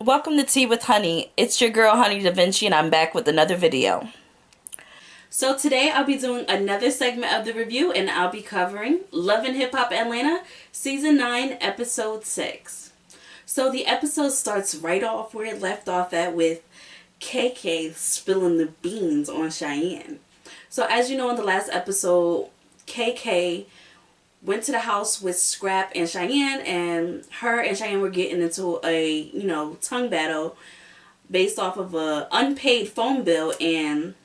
Welcome to Tea with Honey. It's your girl HoneyDaVinci and I'm back with another video. So today I'll be doing another segment of the review and I'll be covering Love and Hip Hop Atlanta Season 9 Episode 6. So the episode starts right off where it left off at with KK spilling the beans on Cheyenne. So as you know, in the last episode, KK went to the house with Scrap and Cheyenne, and her and Cheyenne were getting into a, tongue battle based off of a unpaid phone bill, and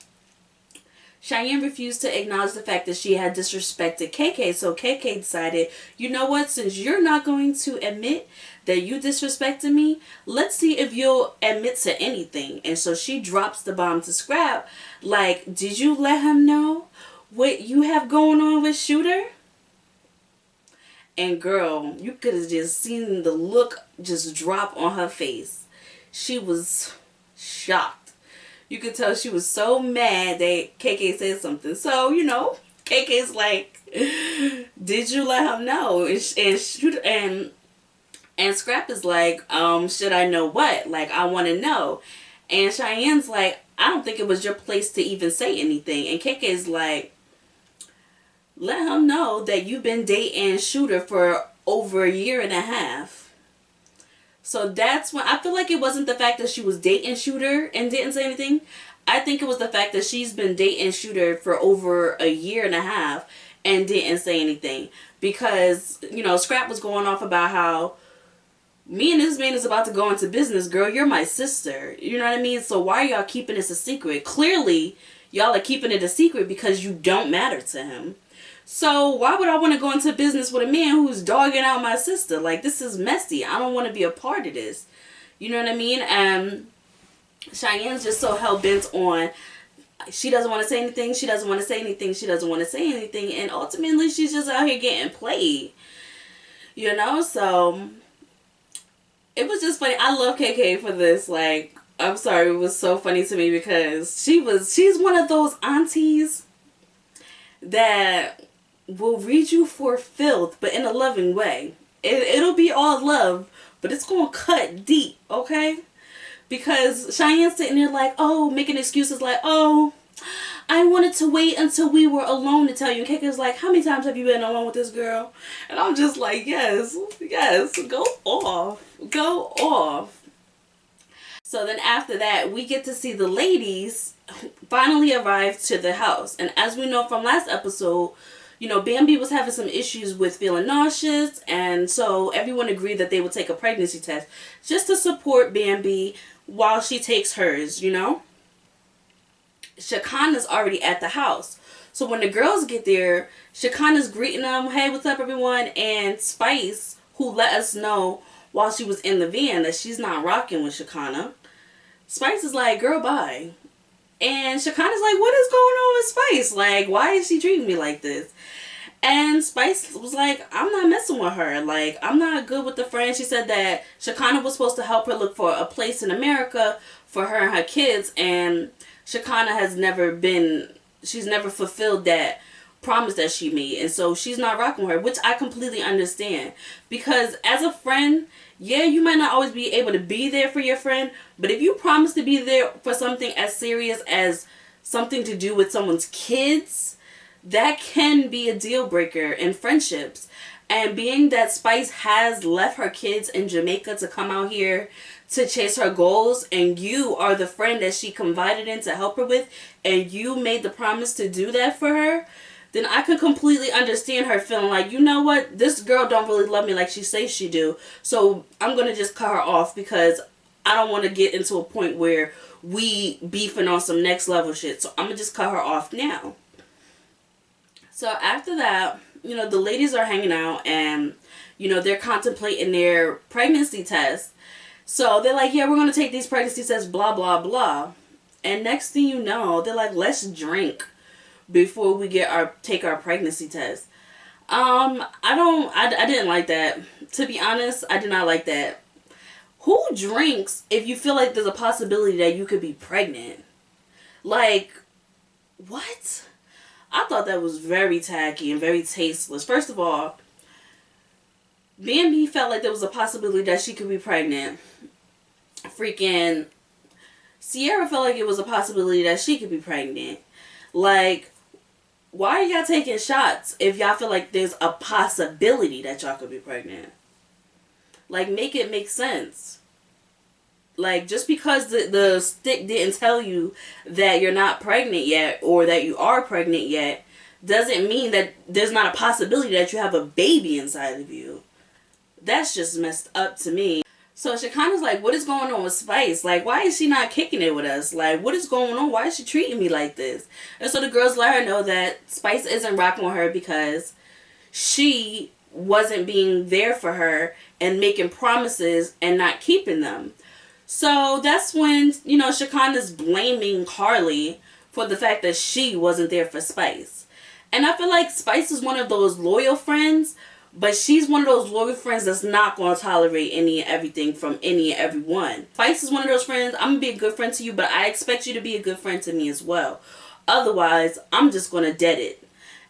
Cheyenne refused to acknowledge the fact that she had disrespected KK, so KK decided, you know what, since you're not going to admit that you disrespected me, let's see if you'll admit to anything. And so she drops the bomb to Scrap, like, did you let him know what you have going on with Shooter? And girl, you could have just seen the look just drop on her face. She was shocked. You could tell she was so mad that KK said something. So, KK's like, did you let him know? And Scrap is like, should I know what? Like, I want to know. And Cheyenne's like, I don't think it was your place to even say anything. And KK's like, let him know that you've been dating Shooter for over a year and a half. So that's when I feel like it wasn't the fact that she was dating Shooter and didn't say anything. I think it was the fact that she's been dating Shooter for over a year and a half and didn't say anything. Because, Scrap was going off about how me and this man is about to go into business, girl. You're my sister. You know what I mean? So why are y'all keeping this a secret? Clearly, y'all are keeping it a secret because you don't matter to him. So why would I want to go into business with a man who's dogging out my sister? Like, this is messy. I don't want to be a part of this. You know what I mean? And Cheyenne's just so hell-bent on, she doesn't want to say anything, she doesn't want to say anything, she doesn't want to say anything. And ultimately, she's just out here getting played. So it was just funny. I love KK for this. Like, I'm sorry, it was so funny to me because she's one of those aunties that will read you for filth, but in a loving way. It'll be all love, but it's gonna cut deep, okay? Because Cheyenne's sitting there like, oh, making excuses like, oh, I wanted to wait until we were alone to tell you. And KK's like, how many times have you been alone with this girl? And I'm just like, yes, go off. So then after that, we get to see the ladies finally arrive to the house. And as we know from last episode, Bambi was having some issues with feeling nauseous. And so everyone agreed that they would take a pregnancy test just to support Bambi while she takes hers, Shikana's already at the house. So when the girls get there, Shikana's greeting them, hey, what's up, everyone? And Spice, who let us know while she was in the van that she's not rocking with Shikana, Spice is like, girl, bye. And Shikana's like, what is going on with Spice? Like, why is she treating me like this? And Spice was like, I'm not messing with her. Like, I'm not good with the friend. She said that Shikana was supposed to help her look for a place in America for her and her kids. And Shikana she's never fulfilled that promise that she made. And so she's not rocking with her, which I completely understand. Because as a friend, yeah, you might not always be able to be there for your friend, but if you promise to be there for something as serious as something to do with someone's kids, that can be a deal breaker in friendships. And being that Spice has left her kids in Jamaica to come out here to chase her goals, and you are the friend that she confided in to help her with, and you made the promise to do that for her, then I could completely understand her feeling like, you know what, this girl don't really love me like she says she do, so I'm going to just cut her off because I don't want to get into a point where we beefing on some next level shit, so I'm going to just cut her off now. So after that, the ladies are hanging out and, they're contemplating their pregnancy test. So they're like, yeah, we're going to take these pregnancy tests, blah, blah, blah. And next thing you know, they're like, let's drink before we take our pregnancy test. I didn't like that. To be honest, I did not like that. Who drinks if you feel like there's a possibility that you could be pregnant? Like, what? I thought that was very tacky and very tasteless. First of all, Bambi felt like there was a possibility that she could be pregnant. freaking Sierra felt like it was a possibility that she could be pregnant. Like, why are y'all taking shots if y'all feel like there's a possibility that y'all could be pregnant? Like, make it make sense. Like, just because the stick didn't tell you that you're not pregnant yet or that you are pregnant yet doesn't mean that there's not a possibility that you have a baby inside of you. That's just messed up to me. So Shikana's like, what is going on with Spice? Like, why is she not kicking it with us? Like, what is going on? Why is she treating me like this? And so the girls let her know that Spice isn't rocking with her because she wasn't being there for her and making promises and not keeping them. So that's when, you know, Shikana's blaming Karlie for the fact that she wasn't there for Spice. And I feel like Spice is one of those loyal friends, but she's one of those loyal friends that's not going to tolerate any and everything from any and everyone. Spice is one of those friends, I'm going to be a good friend to you, but I expect you to be a good friend to me as well. Otherwise, I'm just going to dead it.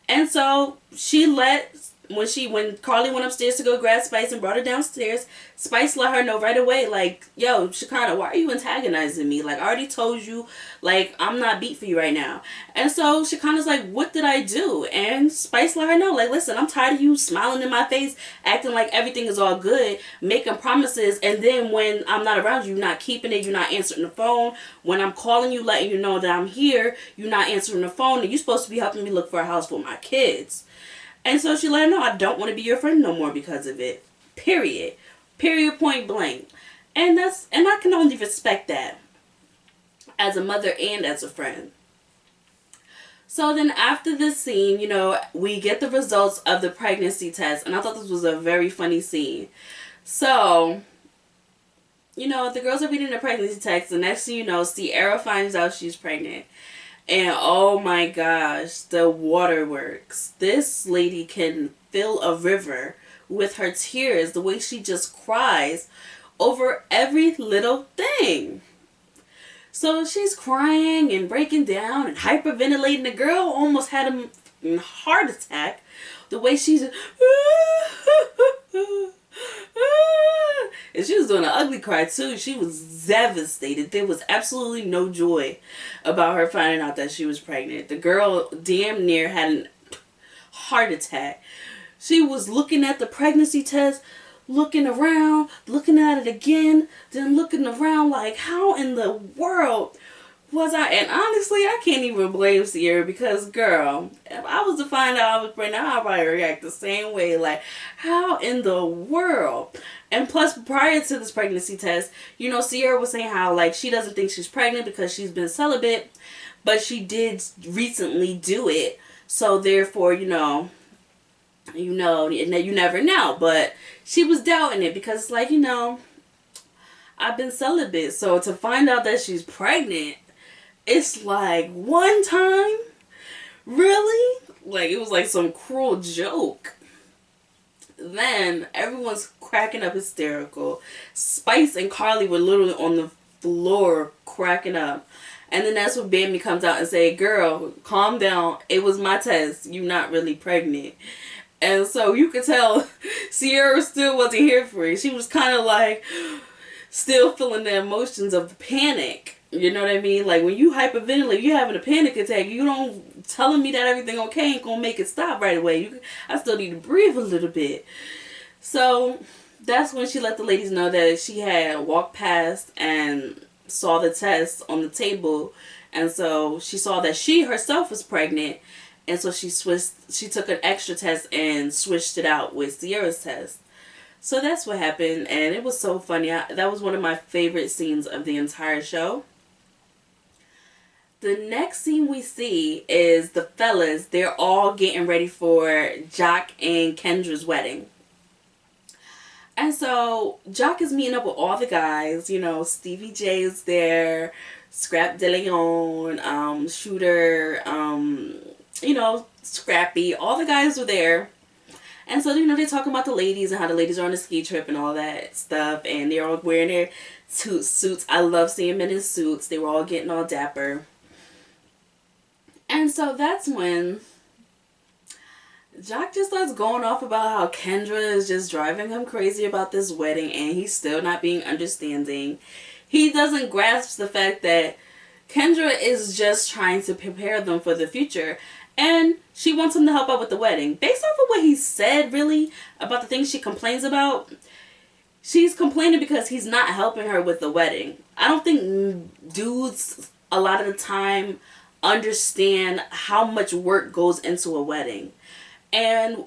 And so she let... When Karlie went upstairs to go grab Spice and brought her downstairs, Spice let her know right away, like, yo, Shikana, why are you antagonizing me? Like, I already told you, like, I'm not beat for you right now. And so Shikana's like, what did I do? And Spice let her know, like, listen, I'm tired of you smiling in my face, acting like everything is all good, making promises, and then when I'm not around you, you're not keeping it, you're not answering the phone. When I'm calling you, letting you know that I'm here, you're not answering the phone, and you're supposed to be helping me look for a house for my kids. And so she let her know, I don't want to be your friend no more because of it. Period. Period, point blank. And I can only respect that as a mother and as a friend. So then after this scene, you know, we get the results of the pregnancy test. And I thought this was a very funny scene. So, you know, the girls are reading the pregnancy test. The next thing you know, Sierra finds out she's pregnant. And oh my gosh, the waterworks. This lady can fill a river with her tears, the way she just cries over every little thing. So she's crying and breaking down and hyperventilating. The girl almost had a heart attack. The way she's and she was doing an ugly cry too. She was devastated. There was absolutely no joy about her finding out that she was pregnant. The girl damn near had a heart attack. She was looking at the pregnancy test, looking around, looking at it again, then looking around like, how in the world was I? And honestly, I can't even blame Sierra because, girl, if I was to find out I was pregnant, I'd probably react the same way. Like, how in the world? And plus, prior to this pregnancy test, you know, Sierra was saying how, like, she doesn't think she's pregnant because she's been celibate, but she did recently do it. So, therefore, you never know. But she was doubting it because it's like, you know, I've been celibate. So, to find out that she's pregnant, it's like, one time? Really? Like, it was like some cruel joke. Then everyone's cracking up hysterical. Spice and Karlie were literally on the floor cracking up. And then that's when Bambi comes out and say, girl, calm down. It was my test. You're not really pregnant. And so you could tell Sierra still wasn't here for it. She was kind of like still feeling the emotions of the panic. You know what I mean? Like, when you hyperventilate, you're having a panic attack. You don't telling me that everything okay ain't gonna make it stop right away. I still need to breathe a little bit. So that's when she let the ladies know that she had walked past and saw the test on the table, and so she saw that she herself was pregnant, and so she took an extra test and switched it out with Sierra's test. So that's what happened, and it was so funny. That was one of my favorite scenes of the entire show. The next scene we see is the fellas. They're all getting ready for Jock and Kendra's wedding. And so Jock is meeting up with all the guys. You know, Stevie J is there, Scrap De Leon, Shooter, you know, Scrappy. All the guys were there. And so, you know, they're talking about the ladies and how the ladies are on a ski trip and all that stuff. And they're all wearing their suits. I love seeing men in suits. They were all getting all dapper. And so that's when Jock just starts going off about how Kendra is just driving him crazy about this wedding and he's still not being understanding. He doesn't grasp the fact that Kendra is just trying to prepare them for the future and she wants him to help out with the wedding. Based off of what he said, really, about the things she complains about, she's complaining because he's not helping her with the wedding. I don't think dudes a lot of the time understand how much work goes into a wedding. And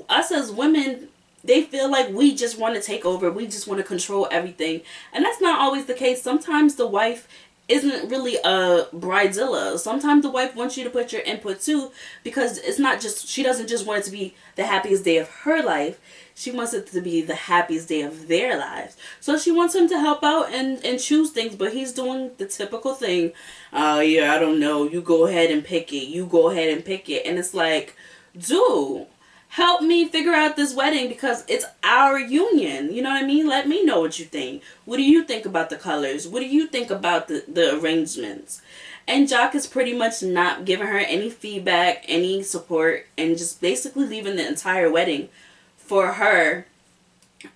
us as women, they feel like we just want to take over. We just want to control everything. And that's not always the case. Sometimes the wife isn't really a bridezilla. Sometimes the wife wants you to put your input too, because it's not just, she doesn't just want it to be the happiest day of her life. She wants it to be the happiest day of their lives. So she wants him to help out and choose things, but he's doing the typical thing. Oh, yeah, I don't know. You go ahead and pick it. You go ahead and pick it. And it's like, dude, help me figure out this wedding because it's our union. You know what I mean? Let me know what you think. What do you think about the colors? What do you think about the arrangements? And Jock is pretty much not giving her any feedback, any support, and just basically leaving the entire wedding for her.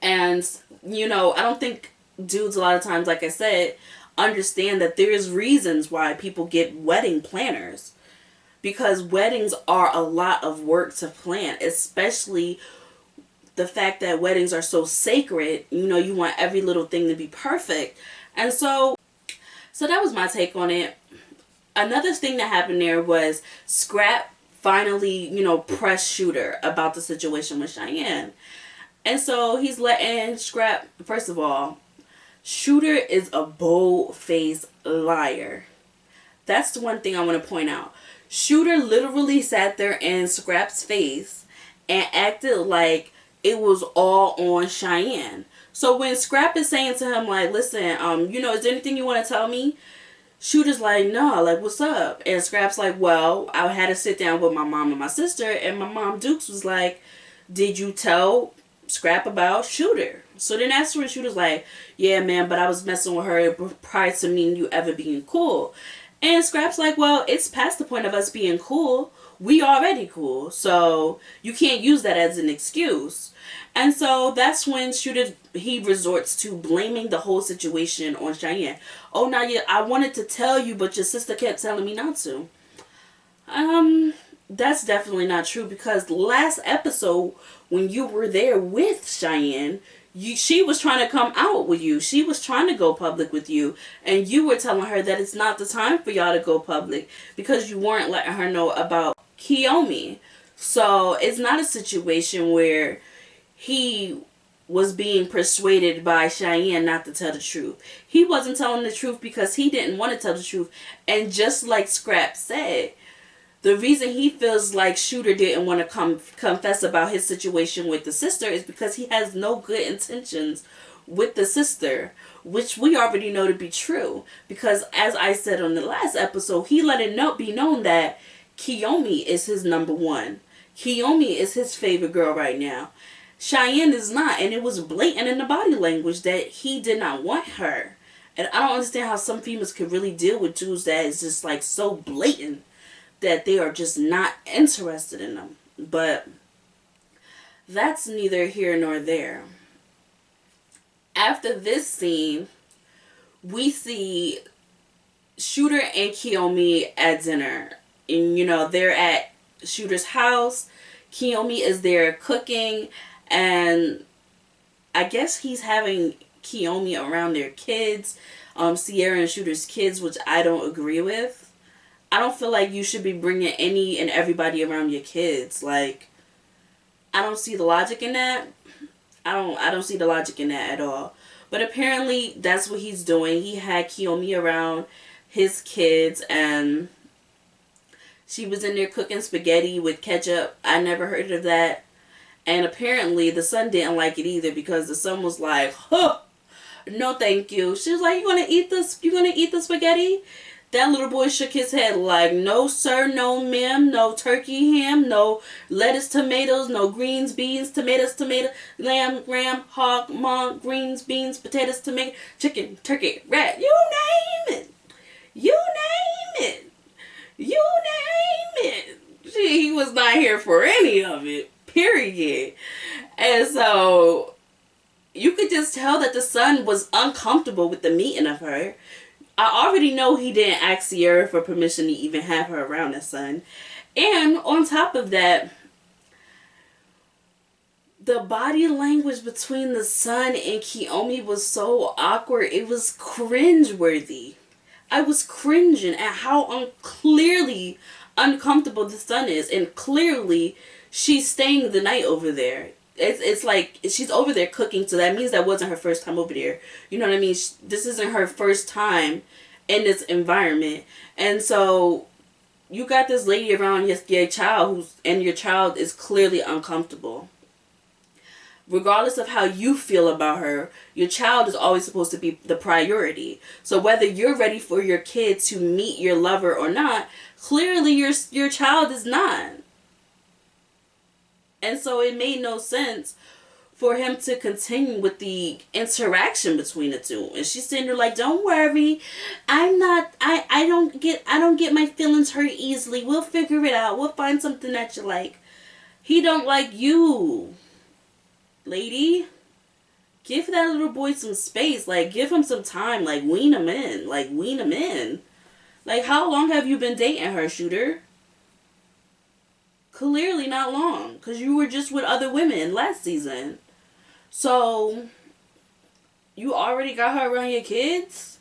And, you know, I don't think dudes a lot of times, like I said, understand that there's reasons why people get wedding planners. Because weddings are a lot of work to plan, especially the fact that weddings are so sacred. You know, you want every little thing to be perfect. And so that was my take on it. Another thing that happened there was Scrap finally, you know, pressed Shooter about the situation with Cheyenne. And so he's letting Scrap, first of all, Shooter is a bold-faced liar. That's the one thing I want to point out. Shooter literally sat there in Scrap's face and acted like it was all on Cheyenne. So when Scrap is saying to him, like, listen, you know, is there anything you want to tell me? Shooter's like, no, like, what's up? And Scrap's like, well, I had to sit down with my mom and my sister, and my mom Dukes was like, did you tell Scrap about Shooter? So then that's when Shooter's like, yeah, man, but I was messing with her prior to me and you ever being cool. And Scrap's like, well, it's past the point of us being cool. We already cool. So you can't use that as an excuse. And so that's when Shooter, he resorts to blaming the whole situation on Cheyenne. Oh, now yeah, I wanted to tell you, but your sister kept telling me not to. That's definitely not true, because last episode, when you were there with Cheyenne, she was trying to come out with you. She was trying to go public with you. And you were telling her that it's not the time for y'all to go public because you weren't letting her know about Kyomi. So it's not a situation where he was being persuaded by Cheyenne not to tell the truth. He wasn't telling the truth because he didn't want to tell the truth. And just like Scrap said, the reason he feels like Shooter didn't want to confess about his situation with the sister is because he has no good intentions with the sister, which we already know to be true. Because as I said on the last episode, he let it be known that Kyomi is his number one. Kyomi is his favorite girl right now. Cheyenne is not, and it was blatant in the body language that he did not want her. And I don't understand how some females could really deal with dudes that is just like so blatant that they are just not interested in them. But that's neither here nor there. After this scene, we see Shooter and Kyomi at dinner. And, you know, they're at Shooter's house. Kyomi is there cooking. And I guess he's having Kyomi around their kids. Sierra and Shooter's kids, which I don't agree with. I don't feel like you should be bringing any and everybody around your kids. Like, I don't see the logic in that. I don't see the logic in that at all. But apparently that's what he's doing. He had Kyomi around his kids and she was in there cooking spaghetti with ketchup. I never heard of that. And apparently the son didn't like it either because the son was like, huh, no thank you. She was like, you gonna eat the spaghetti? That little boy shook his head like, no sir, no ma'am, no turkey ham, no lettuce, tomatoes, no greens, beans, tomatoes, tomato, lamb, ram, hog, mung, greens, beans, potatoes, tomato, chicken, turkey, rat, you name it. You name it. You name it. he was not here for any of it, period. And so you could just tell that the son was uncomfortable with the meeting of her. I already know he didn't ask Sierra for permission to even have her around the son. And on top of that, the body language between the son and Kyomi was so awkward. It was cringeworthy. I was cringing at how clearly uncomfortable the son is. And clearly, she's staying the night over there. It's like she's over there cooking, so that means that wasn't her first time over there. You know what I mean? This isn't her first time in this environment. And so you got this lady around your child and your child is clearly uncomfortable. Regardless of how you feel about her, your child is always supposed to be the priority. So whether you're ready for your kid to meet your lover or not, clearly your child is not. And so it made no sense for him to continue with the interaction between the two. And she's sitting there like, don't worry, I don't get my feelings hurt easily. We'll figure it out. We'll find something that you like. He don't like you. Lady, give that little boy some space. Like, give him some time. Like, wean him in. Like, how long have you been dating her, Shooter? Clearly not long. Because you were just with other women last season. So, you already got her around your kids?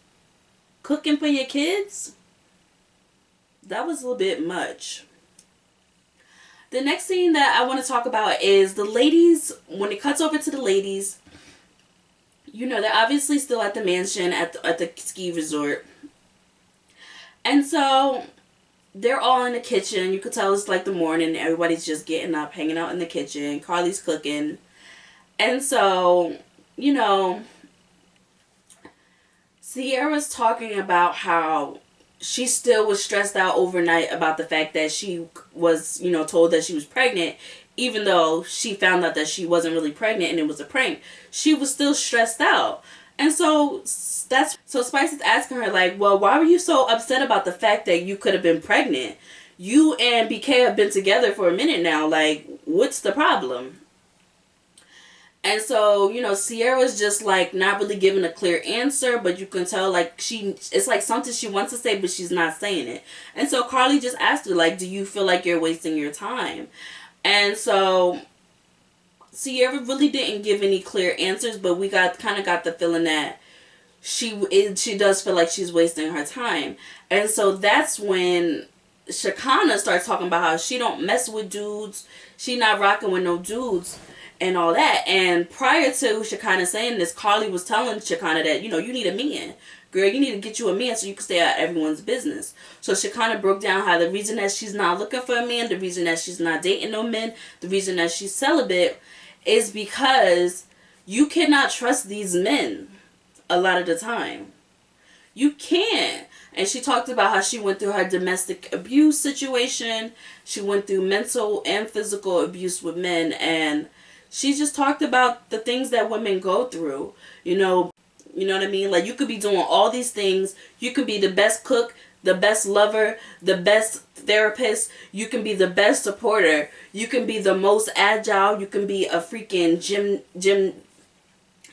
Cooking for your kids? That was a little bit much. The next thing that I want to talk about is the ladies. When it cuts over to the ladies, you know, they're obviously still at the mansion at the ski resort. And so they're all in the kitchen. You could tell it's like the morning. Everybody's just getting up, hanging out in the kitchen. Karlie's cooking. And so, you know, Sierra's talking about how she still was stressed out overnight about the fact that she was, you know, told that she was pregnant, even though she found out that she wasn't really pregnant and it was a prank. She was still stressed out. And so Spice is asking her, like, well, why were you so upset about the fact that you could have been pregnant? You and BK have been together for a minute now. Like, what's the problem? And so, you know, Sierra's just like not really giving a clear answer, but you can tell like it's like something she wants to say, but she's not saying it. And so Karlie just asked her, like, do you feel like you're wasting your time? And so Sierra really didn't give any clear answers, but we kind of got the feeling that she does feel like she's wasting her time. And so that's when Shikana starts talking about how she don't mess with dudes. She not rocking with no dudes. And all that. And prior to Shikana saying this, Karlie was telling Shikana that, you know, you need a man. Girl, you need to get you a man so you can stay out of everyone's business. So Shikana broke down how the reason that she's not looking for a man, the reason that she's not dating no men, the reason that she's celibate is because you cannot trust these men a lot of the time. You can't. And she talked about how she went through her domestic abuse situation. She went through mental and physical abuse with men, and she just talked about the things that women go through. You know what I mean? Like, you could be doing all these things. You could be the best cook, the best lover, the best therapist. You can be the best supporter. You can be the most agile. You can be a freaking gym.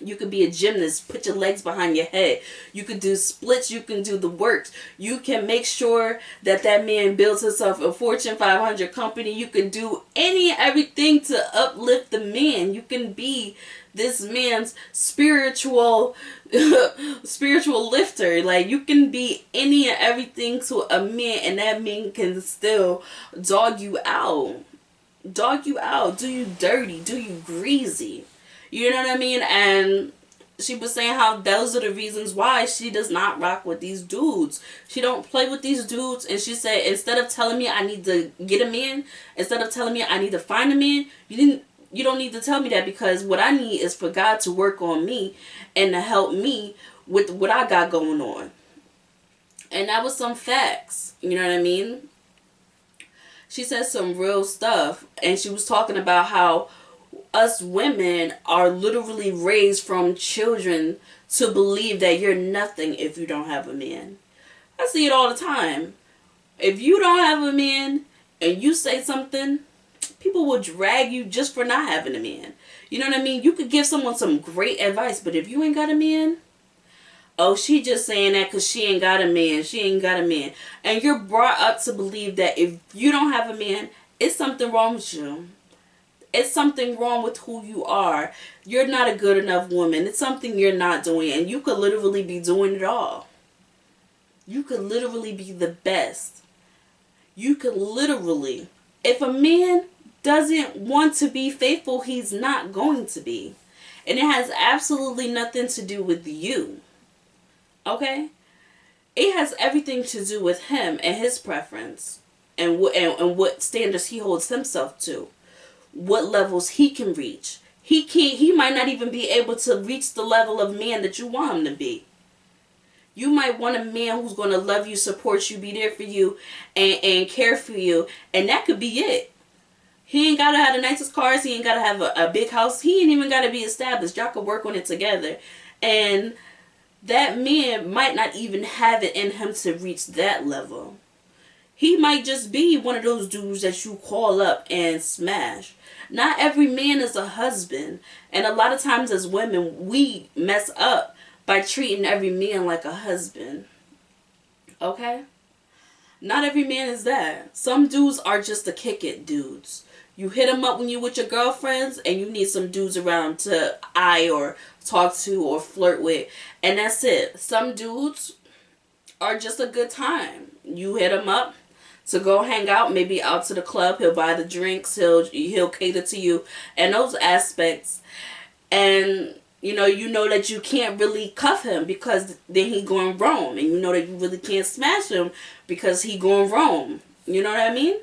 You could be a gymnast. Put your legs behind your head. You could do splits. You can do the works. You can make sure that man builds himself a Fortune 500 company. You can do everything to uplift the man. You can be this man's spiritual lifter. Like, you can be any and everything to a man, and that man can still dog you out. Do you dirty. Do you greasy. You know what I mean? And she was saying how those are the reasons why she does not rock with these dudes. She don't play with these dudes. And she said, instead of telling me I need to get a man, instead of telling me I need to find a man, you don't need to tell me that, because what I need is for God to work on me and to help me with what I got going on. And that was some facts. You know what I mean? She said some real stuff. And she was talking about how us women are literally raised from children to believe that you're nothing if you don't have a man. I see it all the time. If you don't have a man and you say something, people will drag you just for not having a man. You know what I mean? You could give someone some great advice, but if you ain't got a man, oh, she just saying that because she ain't got a man. She ain't got a man. And you're brought up to believe that if you don't have a man, it's something wrong with you. It's something wrong with who you are. You're not a good enough woman. It's something you're not doing. And you could literally be doing it all. You could literally be the best. You could literally. If a man doesn't want to be faithful, he's not going to be. And it has absolutely nothing to do with you. Okay? It has everything to do with him and his preference. And what standards he holds himself to. What levels he can reach. He might not even be able to reach the level of man that you want him to be. You might want a man who's going to love you, support you, be there for you, and care for you. And that could be it. He ain't got to have the nicest cars. He ain't got to have a big house. He ain't even got to be established. Y'all could work on it together. And that man might not even have it in him to reach that level. He might just be one of those dudes that you call up and smash. Not every man is a husband. And a lot of times as women, we mess up by treating every man like a husband. Okay? Not every man is that. Some dudes are just the kick it dudes. You hit them up when you with your girlfriends and you need some dudes around to eye or talk to or flirt with. And that's it. Some dudes are just a good time. You hit them up to go hang out, maybe out to the club. He'll buy the drinks. He'll cater to you and those aspects. And you know that you can't really cuff him because then he going roam. And you know that you really can't smash him because he going roam. You know what I mean?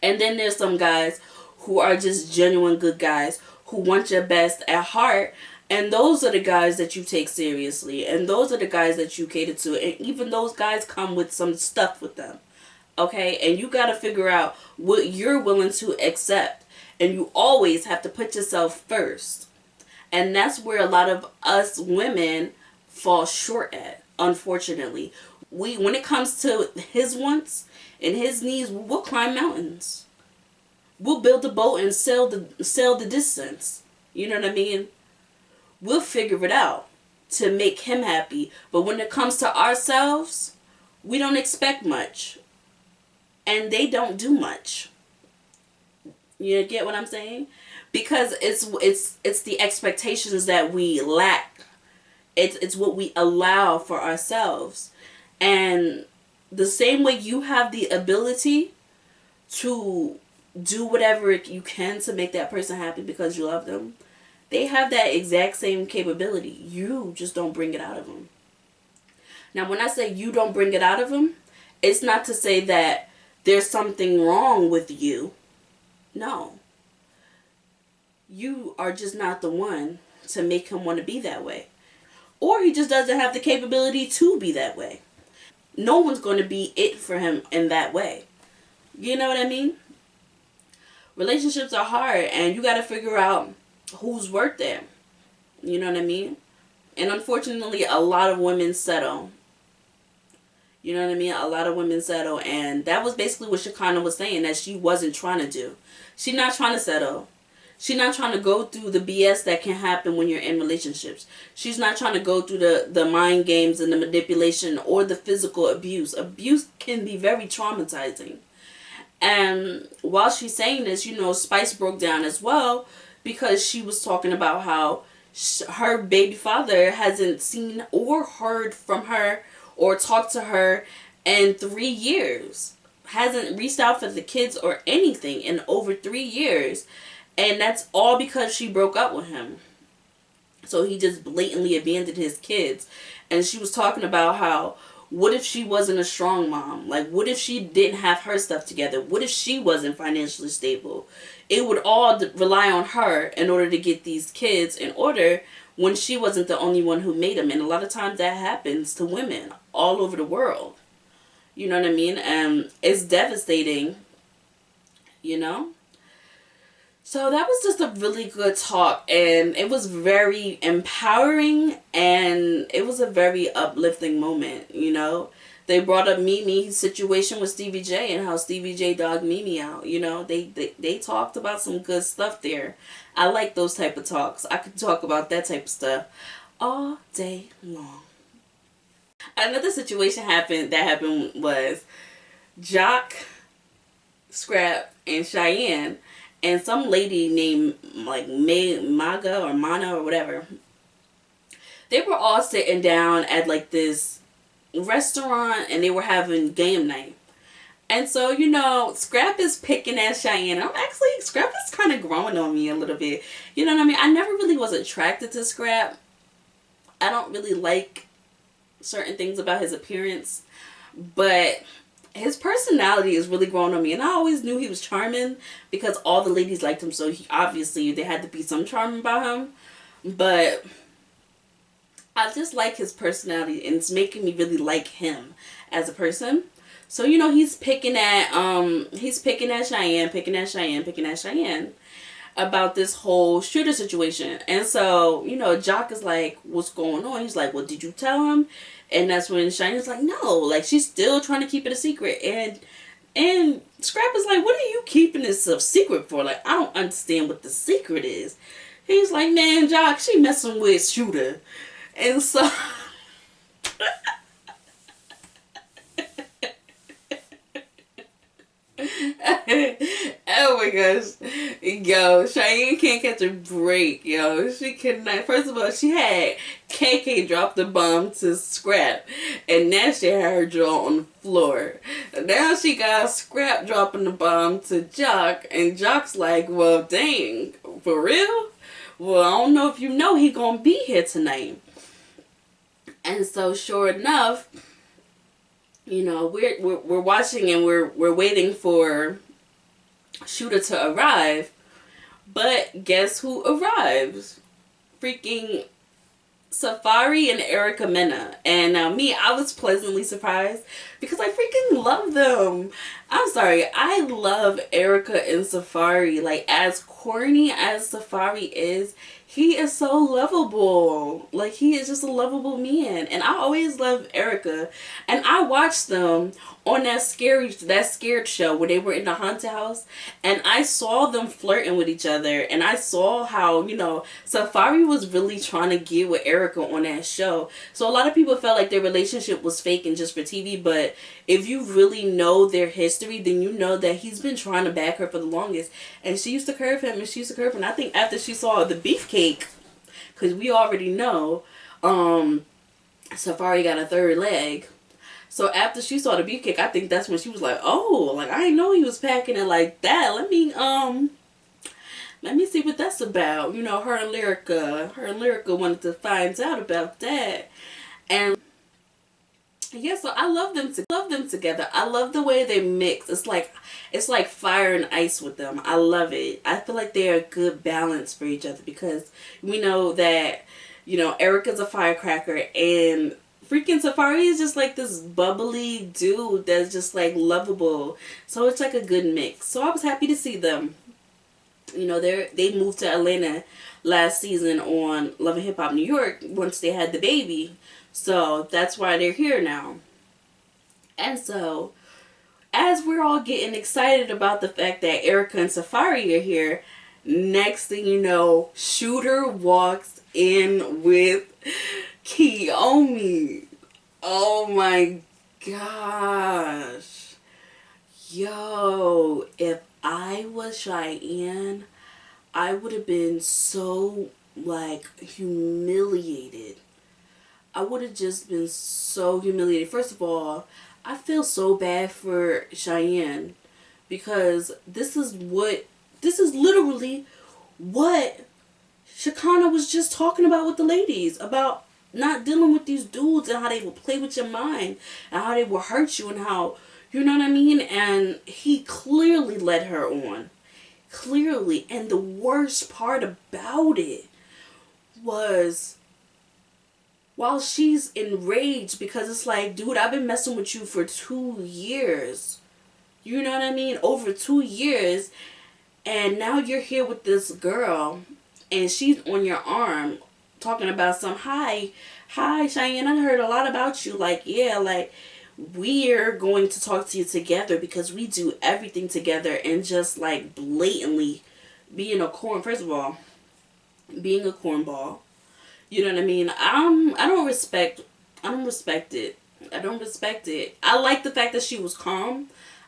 And then there's some guys who are just genuine good guys who want your best at heart. And those are the guys that you take seriously. And those are the guys that you cater to. And even those guys come with some stuff with them. Okay? And you got to figure out what you're willing to accept. And you always have to put yourself first. And that's where a lot of us women fall short at, unfortunately. When it comes to his wants and his needs, we'll climb mountains. We'll build a boat and sail the distance. You know what I mean? We'll figure it out to make him happy. But when it comes to ourselves, we don't expect much. And they don't do much. You get what I'm saying? Because it's the expectations that we lack. It's what we allow for ourselves. And the same way you have the ability to do whatever you can to make that person happy because you love them, they have that exact same capability. You just don't bring it out of them. Now, when I say you don't bring it out of them, it's not to say that there's something wrong with you. No. You are just not the one to make him want to be that way. Or he just doesn't have the capability to be that way. No one's going to be it for him in that way. You know what I mean? Relationships are hard and you got to figure out who's worth it. You know what I mean? And unfortunately, a lot of women settle. You know what I mean? A lot of women settle. And that was basically what Shikana was saying, that she wasn't trying to do. She's not trying to settle. She's not trying to go through the BS that can happen when you're in relationships. She's not trying to go through the mind games and the manipulation or the physical abuse. Abuse can be very traumatizing. And while she's saying this, Spice broke down as well because she was talking about how her baby father hasn't seen or heard from her or talked to her in 3 years. Hasn't reached out for the kids or anything in over 3 years. And that's all because she broke up with him. So he just blatantly abandoned his kids. And she was talking about how, what if she wasn't a strong mom? Like, what if she didn't have her stuff together? What if she wasn't financially stable? It would all rely on her in order to get these kids in order when she wasn't the only one who made them. And a lot of times that happens to women all over the world. You know what I mean? And it's devastating, So that was just a really good talk, and it was very empowering, and it was a very uplifting moment, The They brought up Mimi's situation with Stevie J and how Stevie J dogged Mimi out. You know, they talked about some good stuff there. I like those type of talks. I could talk about that type of stuff all day long. Another situation happened was Jock, Scrap, and Cheyenne, and some lady named like Maga or Mana or whatever. They were all sitting down at like this restaurant and they were having game night. And so, you know, Scrap is picking at Cheyenne. Scrap is kind of growing on me a little bit. You know what I mean? I never really was attracted to Scrap. I don't really like certain things about his appearance, but his personality is really growing on me. And I always knew he was charming because all the ladies liked him, so obviously there had to be some charm about him. But I just like his personality, and it's making me really like him as a person. So, you know, he's picking at Cheyenne about this whole shooter situation. And so, you know, Jock is like, what's going on? He's like, well, did you tell him? And that's when Cheyenne's like, no, like, she's still trying to keep it a secret. And Scrap is like, what are you keeping this a secret for? Like, I don't understand what the secret is. He's like, man, Jock, she messing with Shooter. And so oh my gosh. Yo, Cheyenne can't catch a break, yo. She cannot. First of all, she had KK drop the bomb to Scrap, and now she had her jaw on the floor. Now she got Scrap dropping the bomb to Jock, and Jock's like, well, dang, for real? Well, I don't know if you know he gonna be here tonight. And so, sure enough, you know, we're watching and we're waiting for Shooter to arrive, but guess who arrives? Freaking Safarree and Erica Mena. And me, I was pleasantly surprised because I freaking love them. I'm sorry, I love Erica and Safarree. Like, as corny as Safarree is, he is so lovable. Like, he is just a lovable man. And I always love Erica. And I watched them on that scared show where they were in the haunted house. And I saw them flirting with each other. And I saw how, you know, Safarree was really trying to get with Erica on that show. So a lot of people felt like their relationship was fake and just for TV. But if you really know their history, then you know that he's been trying to back her for the longest. And she used to curve him and she used to curve him. And I think after she saw the beefcake, because we already know Safarree got a third leg. So after she saw the beefcake, I think that's when she was like, oh, like, I didn't know he was packing it like that. Let me see what that's about. You know, her and Lyrica wanted to find out about that. And yeah, so I love them together. I love the way they mix. It's like fire and ice with them. I love it. I feel like they're a good balance for each other because we know that, you know, Erica's a firecracker and freaking Safarree is just like this bubbly dude that's just like lovable. So it's like a good mix. So I was happy to see them. You know, they moved to Atlanta last season on Love and Hip Hop New York once they had the baby. So that's why they're here now. And so, as we're all getting excited about the fact that Erica and Safarree are here, next thing you know, Shooter walks in with Kyomi. Oh my gosh. Yo, if I was Cheyenne, I would have been so, like, humiliated. I would have just been so humiliated. First of all, I feel so bad for Cheyenne because this is literally what Shikana was just talking about with the ladies, about not dealing with these dudes and how they will play with your mind and how they will hurt you and how, you know what I mean? And he clearly led her on. Clearly. And the worst part about it was, while she's enraged because it's like, dude, I've been messing with you for 2 years. You know what I mean? Over 2 years. And now you're here with this girl and she's on your arm talking about some, hi Cheyenne, I heard a lot about you. Like, yeah, like, we're going to talk to you together because we do everything together, and just like blatantly being a corn. First of all, being a cornball. You know what I mean? I don't respect. I don't respect it. I don't respect it. I like the fact that she was calm.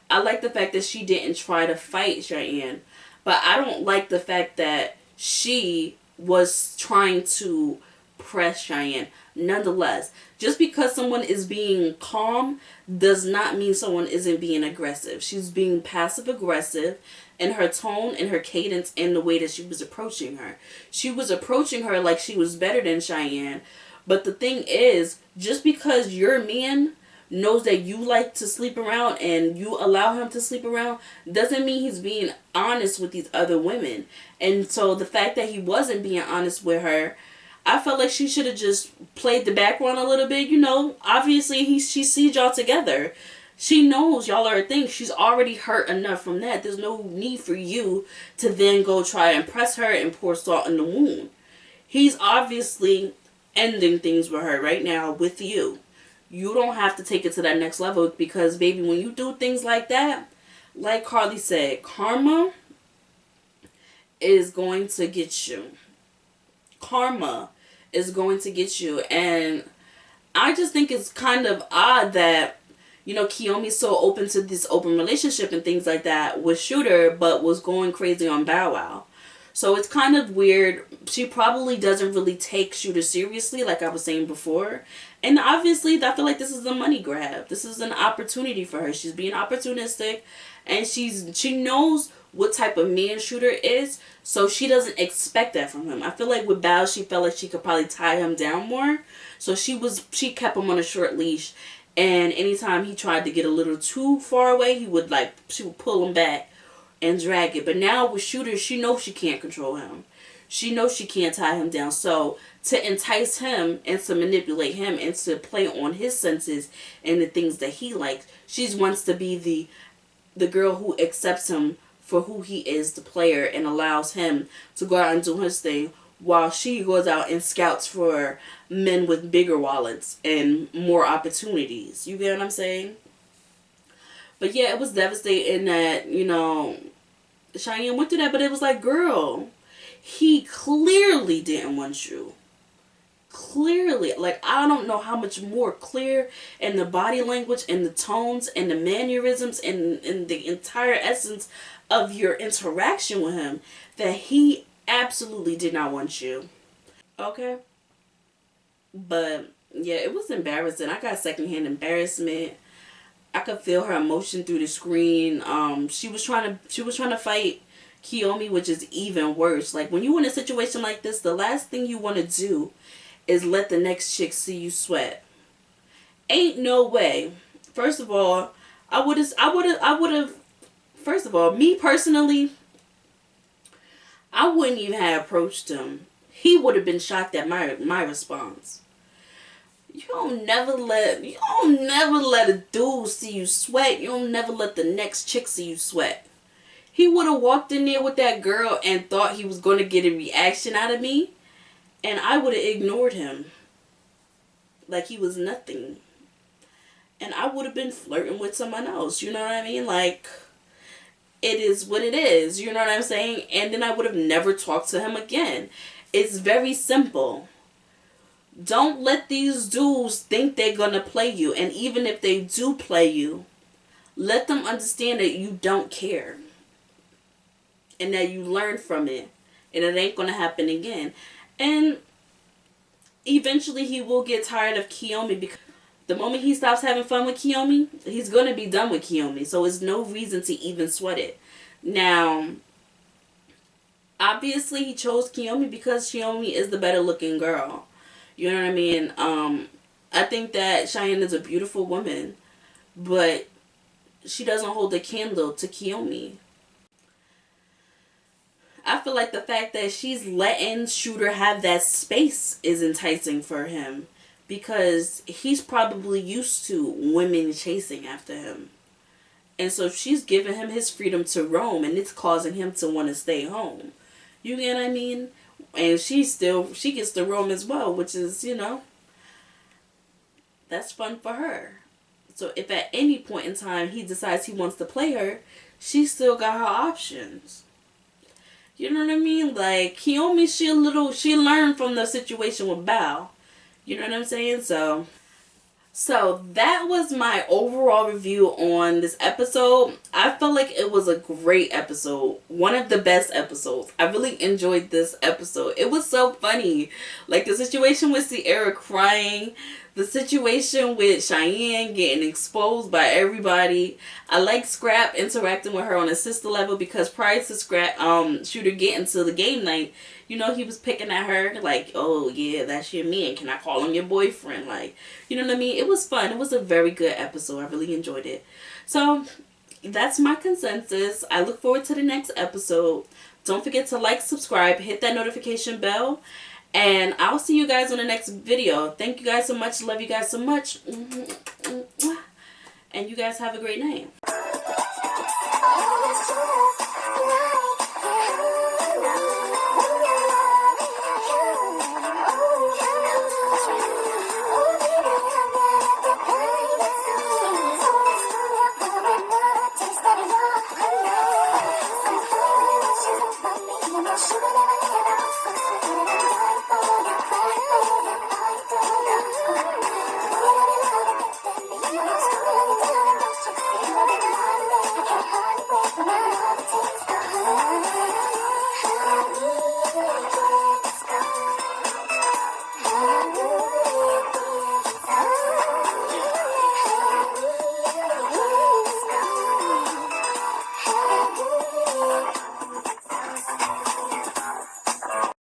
I like the fact that she didn't try to fight Cheyenne. But I don't like the fact that she was trying to press Cheyenne. Nonetheless, just because someone is being calm does not mean someone isn't being aggressive. She's being passive aggressive in her tone and her cadence and the way that she was approaching her. She was approaching her like she was better than Cheyenne. But the thing is, just because your man knows that you like to sleep around and you allow him to sleep around doesn't mean he's being honest with these other women. And so the fact that he wasn't being honest with her, I felt like she should have just played the background a little bit. You know, obviously she sees y'all together. She knows y'all are a thing. She's already hurt enough from that. There's no need for you to then go try and press her and pour salt in the wound. He's obviously ending things with her right now with you. You don't have to take it to that next level, because baby, when you do things like that, like Karlie said, karma is going to get you. Karma is going to get you. And I just think it's kind of odd that, you know, Kyomi's so open to this open relationship and things like that with Shooter, but was going crazy on Bow Wow. So it's kind of weird. She probably doesn't really take Shooter seriously, like I was saying before. And obviously, I feel like this is a money grab. This is an opportunity for her. She's being opportunistic, and she knows what type of man Shooter is, so she doesn't expect that from him. I feel like with Bow, she felt like she could probably tie him down more, so she kept him on a short leash. And anytime he tried to get a little too far away, she would pull him back and drag it. But now with Shooter, she knows she can't control him. She knows she can't tie him down. So to entice him and to manipulate him and to play on his senses and the things that he likes, she wants to be the girl who accepts him for who he is, the player, and allows him to go out and do his thing, while she goes out and scouts for men with bigger wallets and more opportunities. You get what I'm saying? But yeah, it was devastating that, you know, Cheyenne went through that, but it was like, girl, he clearly didn't want you. Clearly. Like, I don't know how much more clear in the body language and the tones and the mannerisms and the entire essence of your interaction with him that he absolutely did not want you. Okay? But yeah, it was embarrassing. I got secondhand embarrassment. I could feel her emotion through the screen. She was trying to fight Kyomi, which is even worse. Like, when you in a situation like this, the last thing you want to do is let the next chick see you sweat. Ain't no way. First of all, first of all, me personally, I wouldn't even have approached him. He would have been shocked at my response. You don't never let a dude see you sweat. You don't never let the next chick see you sweat. He would have walked in there with that girl and thought he was going to get a reaction out of me, and I would have ignored him like he was nothing. And I would have been flirting with someone else. You know what I mean? Like, it is what it is. You know what I'm saying? And then I would have never talked to him again. It's very simple. Don't let these dudes think they're going to play you. And even if they do play you, let them understand that you don't care. And that you learn from it. And it ain't going to happen again. And eventually he will get tired of Kyomi, because the moment he stops having fun with Kyomi, he's going to be done with Kyomi. So it's no reason to even sweat it. Now, obviously he chose Kyomi because Kyomi is the better looking girl. You know what I mean? I think that Cheyenne is a beautiful woman, but she doesn't hold a candle to Kyomi. I feel like the fact that she's letting Shooter have that space is enticing for him, because he's probably used to women chasing after him. And so she's giving him his freedom to roam, and it's causing him to want to stay home. You get what I mean? And she gets to roam as well, which is, you know, that's fun for her. So if at any point in time he decides he wants to play her, she still got her options. You know what I mean? Like, Kyomi, she learned from the situation with Bao. You know what I'm saying? So that was my overall review on this episode. I felt like it was a great episode. One of the best episodes. I really enjoyed this episode. It was so funny. Like, the situation with Sierra crying. The situation with Cheyenne getting exposed by everybody. I like Scrap interacting with her on a sister level, because prior to Shooter getting to the game night, you know, he was picking at her like, oh yeah, that's your man. Can I call him your boyfriend? Like, you know what I mean? It was fun. It was a very good episode. I really enjoyed it. So that's my consensus. I look forward to the next episode. Don't forget to like, subscribe, hit that notification bell. And I'll see you guys on the next video. Thank you guys so much. Love you guys so much. And you guys have a great night.